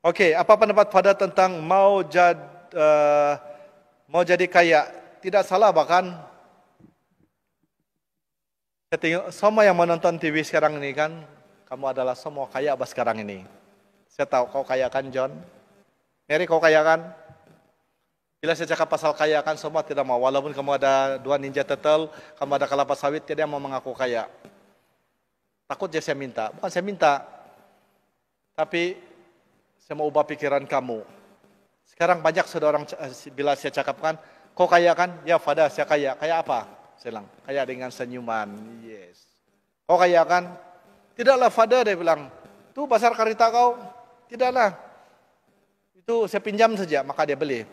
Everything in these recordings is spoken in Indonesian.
Oke, apa pendapat pada tentang mau jadi kaya? Tidak salah bahkan. Saya tengok semua yang menonton TV sekarang ini kan, kamu adalah semua kaya apa sekarang ini. Saya tahu kau kaya kan, John. Mary, kau kaya kan? Bila saya cakap pasal kaya kan, semua tidak mau. Walaupun kamu ada 2 Ninja Turtle, kamu ada kelapa sawit, tidak mau mengaku kaya. Takut je saya minta. Bukan saya minta, tapi saya mau ubah pikiran kamu. Sekarang banyak sudah orang, bila saya cakapkan, kau kaya kan? Ya, Fada, saya kaya. Kaya apa? Saya bilang, kaya dengan senyuman. Yes. Kau kaya kan? Tidaklah, Fada, dia bilang. Itu pasar karita kau? Tidaklah. Itu saya pinjam saja, maka dia beli.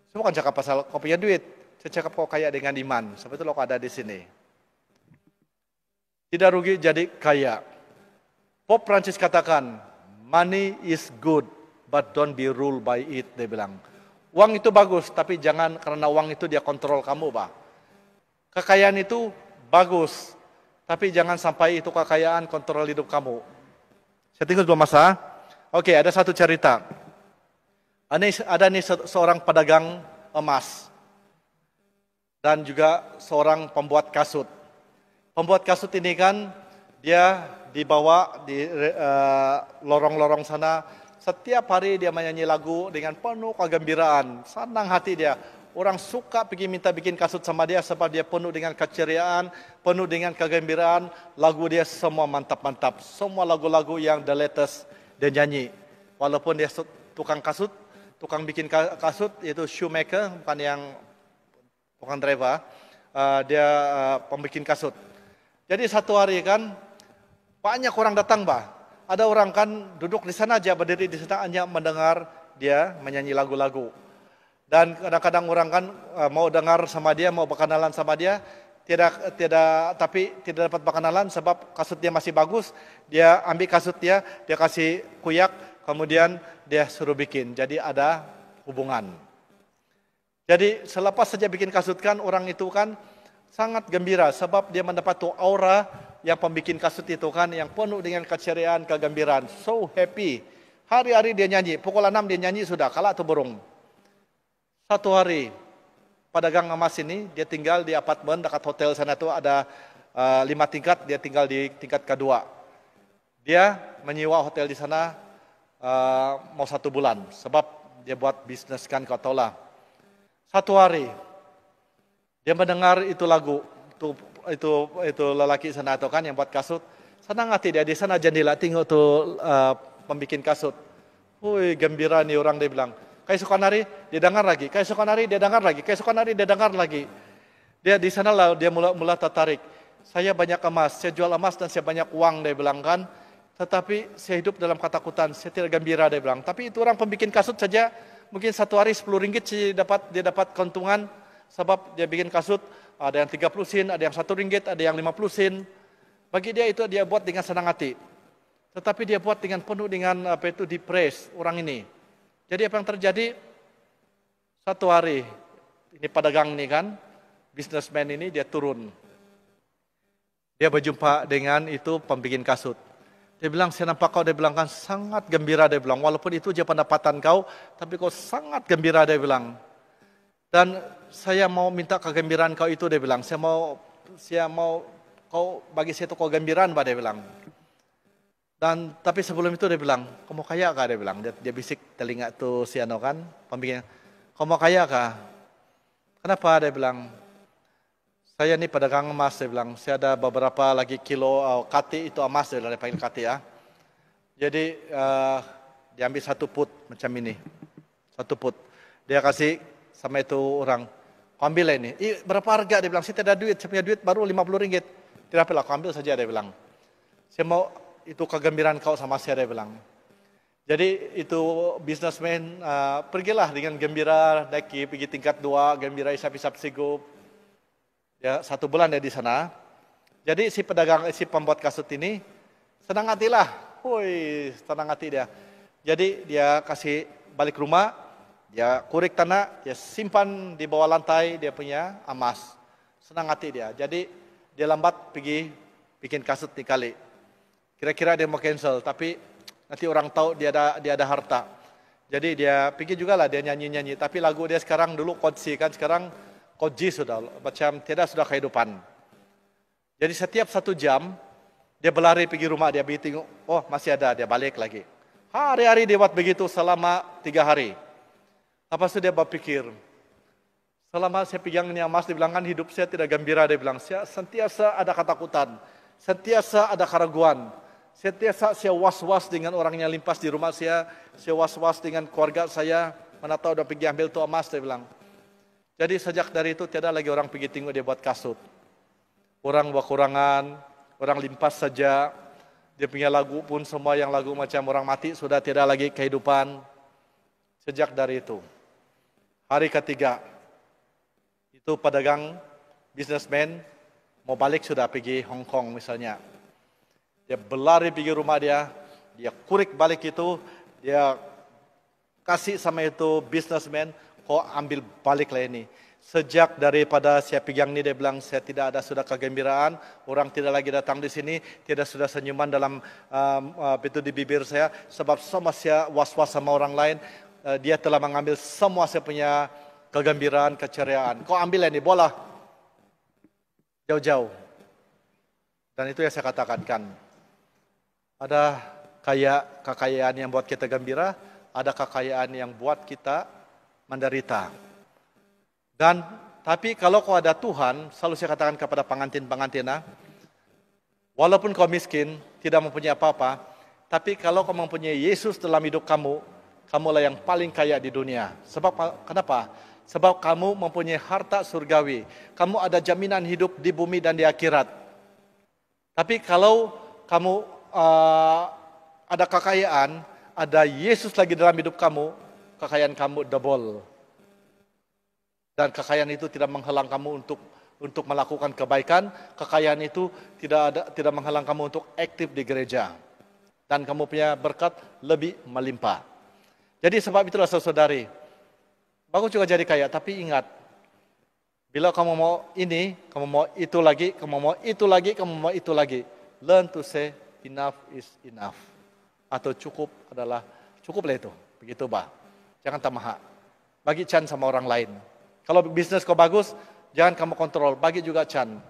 Saya bukan cakap pasal kau punya duit. Saya cakap kau kaya dengan iman. Sebab itu kau ada di sini. Tidak rugi jadi kaya. Pop Prancis katakan, money is good, but don't be ruled by it, dia bilang. Uang itu bagus, tapi jangan karena uang itu dia kontrol kamu, Pak. Kekayaan itu bagus, tapi jangan sampai itu kekayaan kontrol hidup kamu. Saya tinggal 2 masa. Oke, ada satu cerita. Ada nih seorang pedagang emas. Dan juga seorang pembuat kasut. Pembuat kasut ini kan, dia dibawa di lorong-lorong sana. Setiap hari dia menyanyi lagu dengan penuh kegembiraan. Senang hati dia. Orang suka pergi minta bikin kasut sama dia sebab dia penuh dengan keceriaan, penuh dengan kegembiraan. Lagu dia semua mantap-mantap. Semua lagu-lagu yang the latest dia nyanyi. Walaupun dia tukang kasut, tukang bikin kasut, yaitu shoemaker, bukan yang tukang driver. Dia pembikin kasut. Jadi satu hari kan, banyak orang datang, Bah. Ada orang kan duduk di sana aja, berdiri di sana hanya mendengar dia menyanyi lagu-lagu. Dan kadang-kadang orang kan mau dengar sama dia, mau berkenalan sama dia, tapi tidak dapat berkenalan sebab kasut dia masih bagus. Dia ambil kasut dia kasih kuyak, kemudian dia suruh bikin. Jadi ada hubungan. Jadi selepas saja bikin kasut kan, orang itu kan sangat gembira sebab dia mendapat tuh aura yang pembikin kasut itu kan yang penuh dengan keceriaan, kegembiraan. So happy. Hari-hari dia nyanyi. Pukul 6 dia nyanyi sudah, kalah atau burung. Satu hari, pedagang emas ini dia tinggal di apartemen dekat hotel sana tuh ada 5 tingkat, dia tinggal di tingkat kedua. Dia menyewa hotel di sana mau 1 bulan sebab dia buat bisnis kan, kau tahu lah. Satu hari dia mendengar itu lagu, itu lelaki sana itu kan yang buat kasut. Senang hati dia di sana jendela tengok tuh pembikin kasut. Wih, gembira nih orang, dia bilang. Keesokan hari dia dengar lagi, keesokan hari dia dengar lagi, keesokan hari dia dengar lagi. Dia di sana lah dia mula tertarik. Saya banyak emas, saya jual emas dan saya banyak uang, dia bilang kan. Tetapi saya hidup dalam ketakutan, saya tidak gembira, dia bilang. Tapi itu orang pembikin kasut saja, mungkin satu hari 10 ringgit dia dapat keuntungan. Sebab dia bikin kasut, ada yang 30 sen, ada yang 1 ringgit, ada yang 50 sen. Bagi dia itu dia buat dengan senang hati. Tetapi dia buat dengan penuh dengan depres orang ini. Jadi apa yang terjadi? Satu hari, ini pedagang ini kan, businessman ini dia turun. Dia berjumpa dengan itu pembikin kasut. Dia bilang, saya nampak kau, dia bilang kan sangat gembira, dia bilang. Walaupun itu je pendapatan kau, tapi kau sangat gembira, dia bilang. Dan saya mau minta kegembiraan kau itu, dia bilang. Saya mau kau bagi saya itu kegembiraan, dia bilang. Dan tapi sebelum itu dia bilang, kau mau kaya kah? Dia bilang. Dia bisik telinga tuh si Ano kan, pembikin. Kau mau kaya kah? Kenapa? Dia bilang. Saya ini pedagang emas, dia bilang. Saya ada beberapa lagi kilo kati itu emas, dia bilang, dia panggil kati ya. Jadi diambil 1 put macam ini, 1 put. Dia kasih sama itu orang, kau ambil ini. Berapa harga? Dia bilang, saya tidak ada duit, saya punya duit baru 50 ringgit. Tidak apa-apa, kau ambil saja, dia bilang. Saya mau itu kegembiraan kau sama saya, dia bilang. Jadi itu businessman pergilah dengan gembira, pergi tingkat 2, gembira isap-isap sigup. Ya, 1 bulan dia di sana. Jadi si pembuat kasut ini senang hati lah. Woi, senang hati dia. Jadi dia kasih balik rumah, dia kurik tanah, dia simpan di bawah lantai dia punya emas. Senang hati dia. Jadi dia lambat pergi bikin kasut di kali. Kira-kira dia mau cancel, tapi Nanti orang tahu dia ada harta. Jadi dia pikir juga lah dia nyanyi-nyanyi. Tapi lagu dia sekarang dulu kodsi kan, sekarang koji sudah. Macam tidak sudah kehidupan. Jadi setiap 1 jam, dia berlari pergi rumah, dia pergi tengok, oh masih ada, dia balik lagi. Hari-hari dia buat begitu selama 3 hari. Lepas itu dia berpikir, selama saya pegang ini emas, dia bilang kan hidup saya tidak gembira, dia bilang, saya sentiasa ada ketakutan, sentiasa ada keraguan, sentiasa saya was-was dengan orang yang limpas di rumah saya was-was dengan keluarga saya, mana tahu udah pergi ambil tu emas, dia bilang. Jadi sejak dari itu, tiada lagi orang pergi tengok dia buat kasut. Orang kekurangan, orang limpas saja, dia punya lagu pun semua yang lagu macam orang mati, sudah tidak lagi kehidupan. Sejak dari itu. Hari ketiga, itu pedagang, businessman, mau balik sudah pergi Hong Kong misalnya. Dia berlari pergi rumah dia kurik balik itu, dia kasih sama itu businessman, kau ambil balik lah ini. Sejak daripada saya pegang ini, dia bilang, saya tidak ada sudah kegembiraan, orang tidak lagi datang di sini, tidak sudah senyuman dalam itu di bibir saya, sebab semua saya was-was sama orang lain, dia telah mengambil semua saya punya kegembiraan, keceriaan. Kau ambil ini, bola. Jauh-jauh. Dan itu yang saya katakan kan. Ada kekayaan yang buat kita gembira, ada kekayaan yang buat kita menderita. Dan tapi kalau kau ada Tuhan, selalu saya katakan kepada pengantin-pengantina, walaupun kau miskin, tidak mempunyai apa-apa, tapi kalau kau mempunyai Yesus dalam hidup kamu, kamulah yang paling kaya di dunia. Sebab kenapa? Sebab kamu mempunyai harta surgawi. Kamu ada jaminan hidup di bumi dan di akhirat. Tapi kalau kamu ada kekayaan, ada Yesus lagi dalam hidup kamu, kekayaan kamu double. Dan kekayaan itu tidak menghalang kamu untuk melakukan kebaikan. Kekayaan itu tidak menghalang kamu untuk aktif di gereja. Dan kamu punya berkat lebih melimpah. Jadi sebab itulah saudari, bagus juga jadi kaya, tapi ingat, bila kamu mau ini, kamu mau itu lagi, kamu mau itu lagi, kamu mau itu lagi. Learn to say enough is enough. Atau cukup adalah cukuplah itu. Begitu bah. Jangan tamah. Bagi can sama orang lain. Kalau bisnis kau bagus, jangan kamu kontrol, bagi juga can.